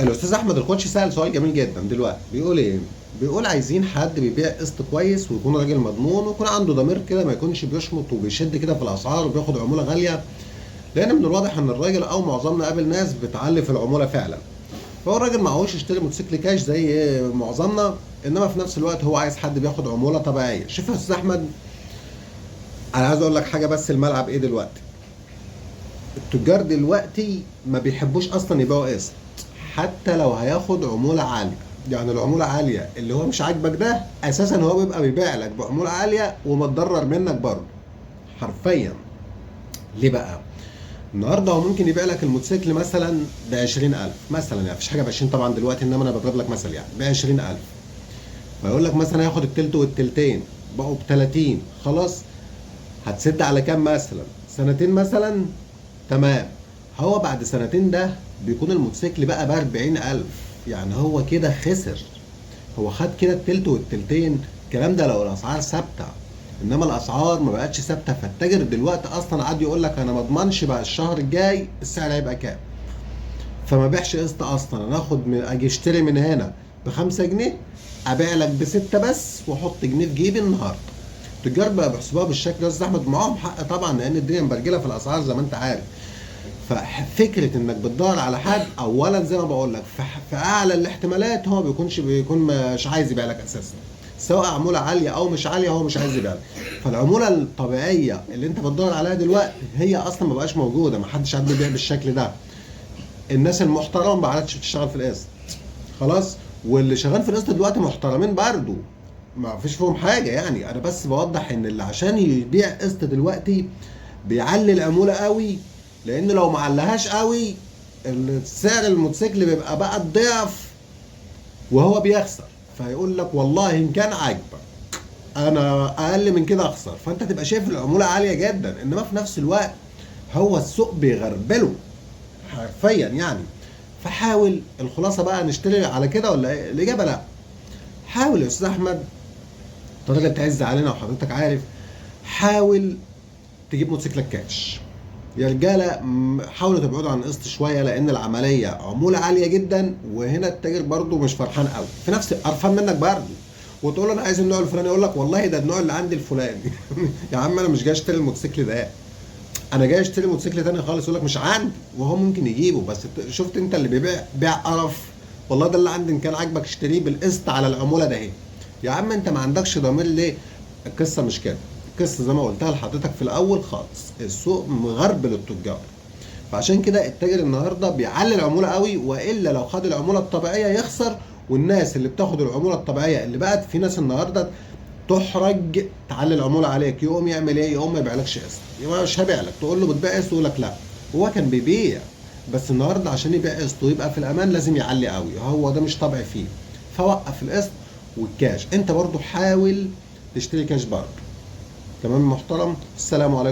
الاستاذ احمد الكوتش سأل سؤال جميل جدا دلوقتي، بيقول ايه؟ بيقول عايزين حد بيبيع قسط كويس ويكون راجل مضمون ويكون عنده ضمير كده، ما يكونش بيشمط وبيشد كده في الاسعار وبياخد عموله غاليه، لان من الواضح ان الراجل او معظمنا قابل ناس بتعلي في العموله فعلا. فهو الراجل معهوش يشتري موتوسيكل كاش زي معظمنا، انما في نفس الوقت هو عايز حد بياخد عموله طبيعيه. شوف يا استاذ احمد، انا عايز اقول لك حاجه، بس الملعب ايه دلوقتي؟ التجار دلوقتي ما بيحبوش اصلا يبيعوا قسط، حتى لو هياخد عمولة عالية. يعني العمولة عالية اللي هو مش عاجبك ده اساسا هو بيبقى بيبيع لك بعمولة عالية ومتضرر منك برضه حرفيا. ليه بقى؟ النهارده هو ممكن يبيع لك الموتوسيكل مثلا ب 20000 مثلا، يعني مفيش حاجة ب 20 طبعا دلوقتي، انما انا بضرب لك مثل يعني ب 20000. فيقول لك مثلا هياخد التلت والتلتين بقوا ب 30، خلاص هتسد على كام مثلا؟ سنتين مثلا. تمام. هو بعد سنتين ده بيكون الموتوسيكل بقى ب40000، يعني هو كده خسر. هو خد كده التلت والتلتين، الكلام ده لو الاسعار ثابته، انما الاسعار ما بقتش ثابته. فالتاجر دلوقتي اصلا قاعد يقول لك انا ما اضمنش بقى الشهر الجاي السعر هيبقى كام، فما بيعش قسط اصلا. انا اخد من اجي اشتري من هنا ب5 جنيه، ابيع لك ب6 بس واحط جنيه في جيبي النهارده. التجار بقى بيحسبوها بالشكل ده يا استاذ احمد، معاهم حق طبعا لان الدنيا مبرجله في الاسعار زي ما انت عارف. ففكره انك بتدور على حد، اولا زي ما بقول لك في اعلى الاحتمالات هو بيكون مش عايز يبيع لك اساسا، سواء عموله عاليه او مش عاليه هو مش عايز يبيع لك. فالعموله الطبيعيه اللي انت بتدور عليها دلوقتي هي اصلا ما بقاش موجوده، ما حدش عاد بيبيع بالشكل ده. الناس المحترمه ما عادش بتشتغل في القسط خلاص، واللي شغال في القسط دلوقتي محترمين برضو، ما فيش فيهم حاجه. يعني انا بس بوضح ان اللي عشان يبيع قسط دلوقتي بيعلي العموله قوي، لان لو ما علهاش قوي سعر الموتوسيكل بيبقى بقى الضعف وهو بيخسر. فيقول لك والله ان كان عاجبك انا اقل من كده اخسر، فانت تبقى شايف العموله عاليه جدا، انما في نفس الوقت هو السوق بيغربله حرفيا يعني. فحاول، الخلاصه بقى نشتري على كده ولا ايه؟ الاجابه لا. حاول يا استاذ احمد، انت راجل تعز علينا وحضرتك عارف، حاول تجيب موتوسيكلك كاش. يا رجاله حاولوا تبعدوا عن القسط شويه، لان العمليه عموله عاليه جدا، وهنا التاجر برضو مش فرحان قوي، في نفس قرفان منك برضو. وتقول له انا عايز النوع الفلاني، يقول لك والله ده النوع اللي عندي الفلاني. يا عم انا مش جاي اشتري الموتوسيكل ده، انا جاي اشتري موتوسيكل تاني خالص. يقول لك مش عندي، وهو ممكن يجيبه. بس شفت انت اللي بيبيع بيع قرف. والله ده اللي عندي، ان كان عاجبك اشتريه بالقسط على العموله ده اهي. يا عم انت ما عندكش ضمير ليه؟ القصه مش كده. القصه زي ما قلتها لحضرتك في الاول خالص، السوق مغربل التجار. فعشان كده التاجر النهارده بيعلي العموله قوي، والا لو خد العموله الطبيعيه يخسر. والناس اللي بتاخد العموله الطبيعيه اللي بقت في ناس النهارده تحرج تعلي العموله عليك، يقوم يعمل ايه؟ يقوم ما يبيعلكش قسط، يبقى مش هبيع لك. تقول له بتبيع قسط يقول لك لا. هو كان بيبيع، بس النهارده عشان يبيع قسط ويبقى في الامان لازم يعلي قوي، هو ده مش طبع فيه. فوقف القسط والكاش. انت برضو حاول تشتري كاش برضو. تمام محترم. السلام عليكم.